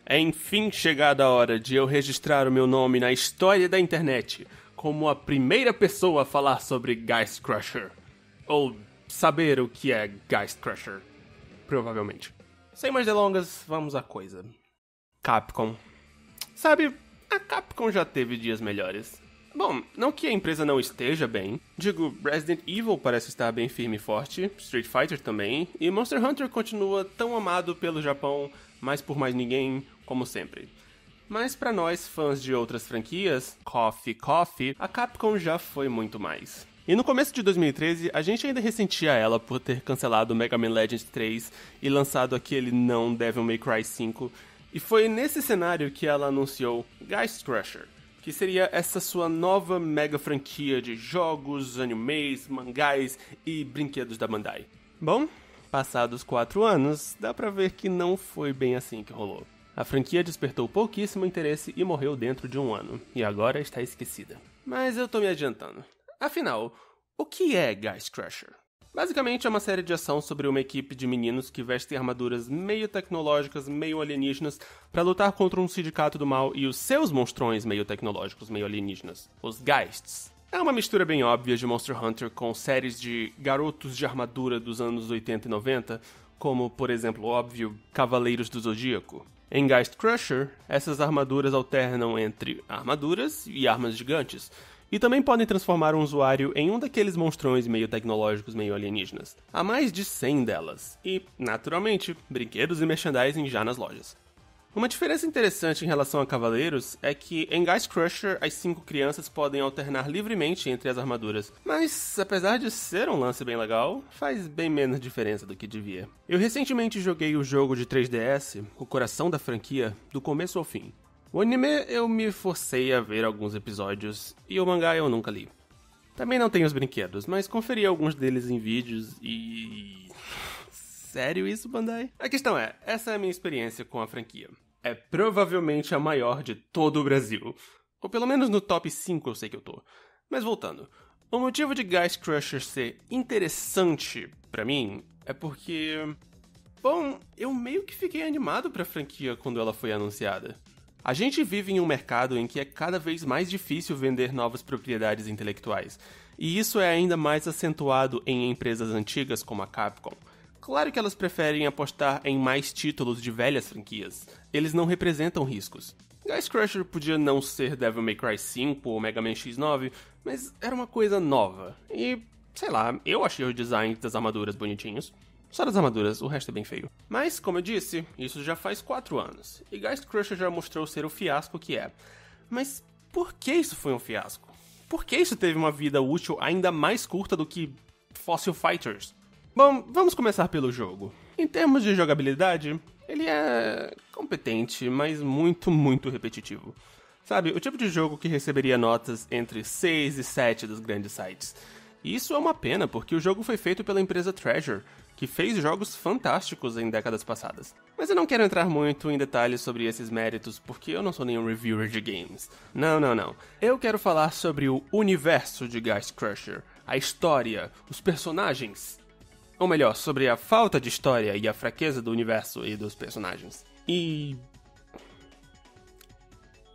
É enfim chegada a hora de eu registrar o meu nome na história da internet como a primeira pessoa a falar sobre Geist Crusher. Ou saber o que é Geist Crusher. Provavelmente. Sem mais delongas, vamos à coisa. Capcom. Sabe, a Capcom já teve dias melhores. Bom, não que a empresa não esteja bem. Digo, Resident Evil parece estar bem firme e forte, Street Fighter também, e Monster Hunter continua tão amado pelo Japão, mais por mais ninguém, como sempre. Mas pra nós, fãs de outras franquias, Coffee, a Capcom já foi muito mais. E no começo de 2013, a gente ainda ressentia ela por ter cancelado Mega Man Legends 3 e lançado aquele não Devil May Cry 5, e foi nesse cenário que ela anunciou Geist Crusher, que seria essa sua nova mega franquia de jogos, animes, mangás e brinquedos da Bandai. Bom, passados 4 anos, dá pra ver que não foi bem assim que rolou. A franquia despertou pouquíssimo interesse e morreu dentro de um ano, e agora está esquecida. Mas eu tô me adiantando. Afinal, o que é Geist Crusher? Basicamente é uma série de ação sobre uma equipe de meninos que vestem armaduras meio tecnológicas, meio alienígenas, para lutar contra um sindicato do mal e os seus monstrões meio tecnológicos, meio alienígenas, os Geists. É uma mistura bem óbvia de Monster Hunter com séries de garotos de armadura dos anos 80 e 90, como, por exemplo, óbvio, Cavaleiros do Zodíaco. Em Geist Crusher, essas armaduras alternam entre armaduras e armas gigantes, e também podem transformar um usuário em um daqueles monstrões meio tecnológicos, meio alienígenas. Há mais de 100 delas, e, naturalmente, brinquedos e merchandising já nas lojas. Uma diferença interessante em relação a Cavaleiros é que em Geist Crusher as 5 crianças podem alternar livremente entre as armaduras, mas apesar de ser um lance bem legal, faz bem menos diferença do que devia. Eu recentemente joguei o jogo de 3DS, o coração da franquia, do começo ao fim. O anime eu me forcei a ver alguns episódios, e o mangá eu nunca li. Também não tenho os brinquedos, mas conferi alguns deles em vídeos e... Sério isso, Bandai? A questão é, essa é a minha experiência com a franquia. É provavelmente a maior de todo o Brasil. Ou pelo menos no top 5 eu sei que eu tô. Mas voltando, o motivo de Geist Crusher ser interessante pra mim é porque... Bom, eu meio que fiquei animado pra franquia quando ela foi anunciada. A gente vive em um mercado em que é cada vez mais difícil vender novas propriedades intelectuais, e isso é ainda mais acentuado em empresas antigas como a Capcom. Claro que elas preferem apostar em mais títulos de velhas franquias, eles não representam riscos. Geist Crusher podia não ser Devil May Cry 5 ou Mega Man X9, mas era uma coisa nova, e, sei lá, eu achei os designs das armaduras bonitinhos. Só das armaduras, o resto é bem feio. Mas, como eu disse, isso já faz 4 anos, e Geist Crusher já mostrou ser o fiasco que é. Mas por que isso foi um fiasco? Por que isso teve uma vida útil ainda mais curta do que Fossil Fighters? Bom, vamos começar pelo jogo. Em termos de jogabilidade, ele é competente, mas muito repetitivo. Sabe, o tipo de jogo que receberia notas entre 6 e 7 dos grandes sites. E isso é uma pena, porque o jogo foi feito pela empresa Treasure, que fez jogos fantásticos em décadas passadas. Mas eu não quero entrar muito em detalhes sobre esses méritos, porque eu não sou nenhum reviewer de games. Não. Eu quero falar sobre o universo de Geist Crusher, a história, os personagens. Ou melhor, sobre a falta de história e a fraqueza do universo e dos personagens. E...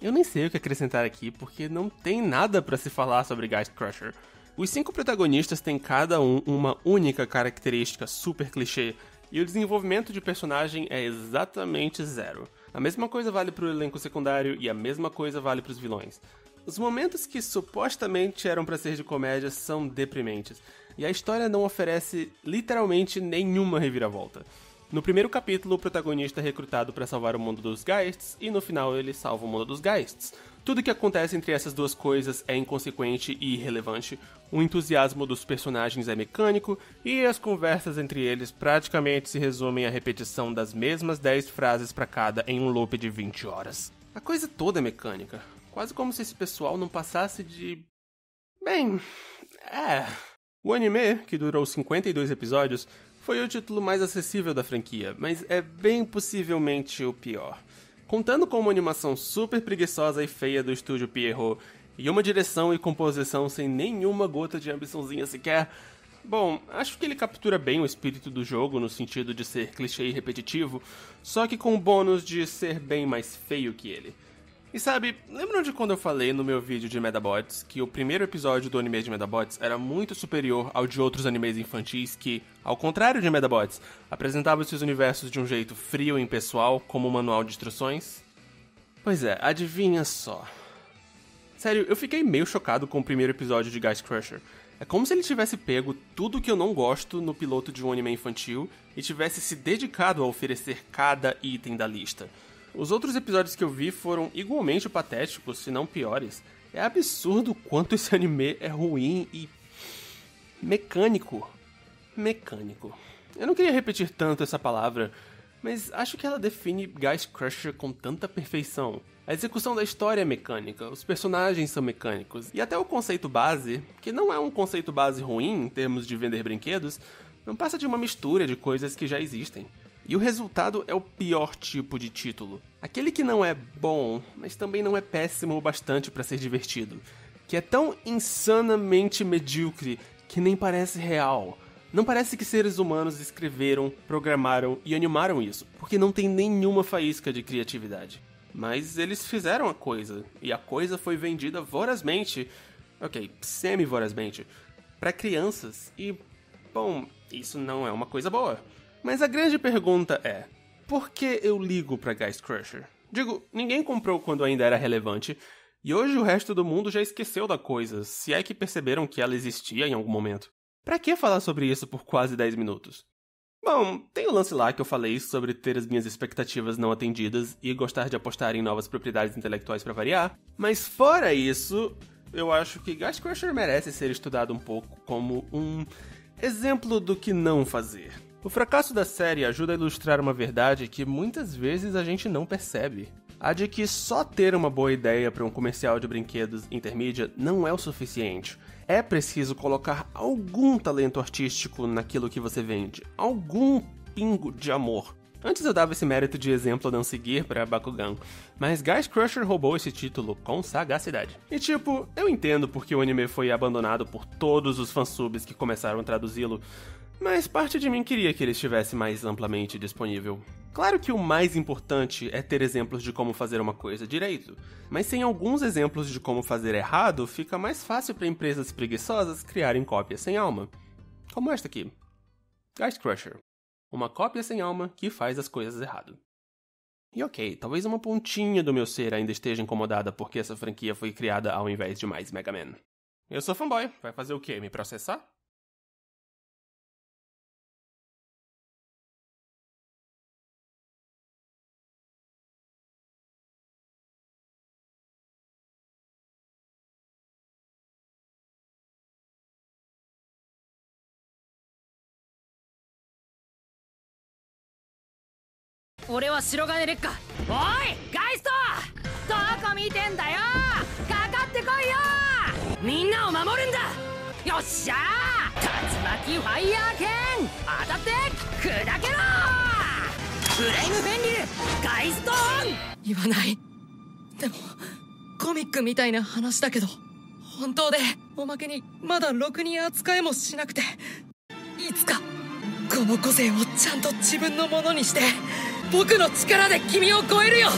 eu nem sei o que acrescentar aqui, porque não tem nada pra se falar sobre Geist Crusher. Os 5 protagonistas têm cada um uma única característica super clichê, e o desenvolvimento de personagem é exatamente zero. A mesma coisa vale pro elenco secundário e a mesma coisa vale pros vilões. Os momentos que supostamente eram pra ser de comédia são deprimentes, e a história não oferece literalmente nenhuma reviravolta. No primeiro capítulo, o protagonista é recrutado para salvar o mundo dos Geists, e no final ele salva o mundo dos Geists. Tudo que acontece entre essas duas coisas é inconsequente e irrelevante, o entusiasmo dos personagens é mecânico, e as conversas entre eles praticamente se resumem à repetição das mesmas 10 frases para cada em um loop de 20 horas. A coisa toda é mecânica, quase como se esse pessoal não passasse de... bem... O anime, que durou 52 episódios, foi o título mais acessível da franquia, mas é bem possivelmente o pior. Contando com uma animação super preguiçosa e feia do estúdio Pierrot, e uma direção e composição sem nenhuma gota de ambiçãozinha sequer, Bom, acho que ele captura bem o espírito do jogo no sentido de ser clichê e repetitivo, só que com o bônus de ser bem mais feio que ele. E sabe, lembram de quando eu falei no meu vídeo de Medabots que o primeiro episódio do anime de Medabots era muito superior ao de outros animes infantis que, ao contrário de Medabots, apresentavam seus universos de um jeito frio e impessoal, como um manual de instruções? Pois é, adivinha só. Sério, eu fiquei meio chocado com o primeiro episódio de Geist Crusher. É como se ele tivesse pego tudo que eu não gosto no piloto de um anime infantil e tivesse se dedicado a oferecer cada item da lista. Os outros episódios que eu vi foram igualmente patéticos, se não piores. É absurdo o quanto esse anime é ruim e... mecânico. Mecânico. Eu não queria repetir tanto essa palavra, mas acho que ela define Geist Crusher com tanta perfeição. A execução da história é mecânica, os personagens são mecânicos, e até o conceito base, que não é um conceito base ruim em termos de vender brinquedos, não passa de uma mistura de coisas que já existem. E o resultado é o pior tipo de título. Aquele que não é bom, mas também não é péssimo o bastante para ser divertido. Que é tão insanamente medíocre que nem parece real. Não parece que seres humanos escreveram, programaram e animaram isso, porque não tem nenhuma faísca de criatividade. Mas eles fizeram a coisa, e a coisa foi vendida vorazmente, semi-vorazmente, para crianças, e, bom, isso não é uma coisa boa. Mas a grande pergunta é, por que eu ligo pra Geist Crusher? Digo, ninguém comprou quando ainda era relevante, e hoje o resto do mundo já esqueceu da coisa, se é que perceberam que ela existia em algum momento. Pra que falar sobre isso por quase 10 minutos? Bom, tem o lance lá que eu falei sobre ter as minhas expectativas não atendidas e gostar de apostar em novas propriedades intelectuais pra variar, mas fora isso, eu acho que Geist Crusher merece ser estudado um pouco como um exemplo do que não fazer. O fracasso da série ajuda a ilustrar uma verdade que muitas vezes a gente não percebe. A de que só ter uma boa ideia para um comercial de brinquedos intermídia não é o suficiente. É preciso colocar algum talento artístico naquilo que você vende, algum pingo de amor. Antes eu dava esse mérito de exemplo a não seguir para Bakugan, mas Geist Crusher roubou esse título com sagacidade. E tipo, eu entendo porque o anime foi abandonado por todos os fansubs que começaram a traduzi-lo, mas parte de mim queria que ele estivesse mais amplamente disponível. Claro que o mais importante é ter exemplos de como fazer uma coisa direito, mas sem alguns exemplos de como fazer errado, fica mais fácil para empresas preguiçosas criarem cópias sem alma. Como esta aqui. Geist Crusher. Uma cópia sem alma que faz as coisas errado. E ok, talvez uma pontinha do meu ser ainda esteja incomodada porque essa franquia foi criada ao invés de mais Mega Man. Eu sou fanboy, vai fazer o quê? Me processar?俺は白金劣化。おいガイスト、どこ見てんだよ。かかってこいよ。みんなを守るんだ。よっしゃー、竜巻ファイヤー剣当たって砕けろ。フレイムフェンリルガイストオン。言わない。でもコミックみたいな話だけど本当で、おまけにまだろくに扱いもしなくて、いつかこの個性をちゃんと自分のものにして僕の力で君を超えるよ。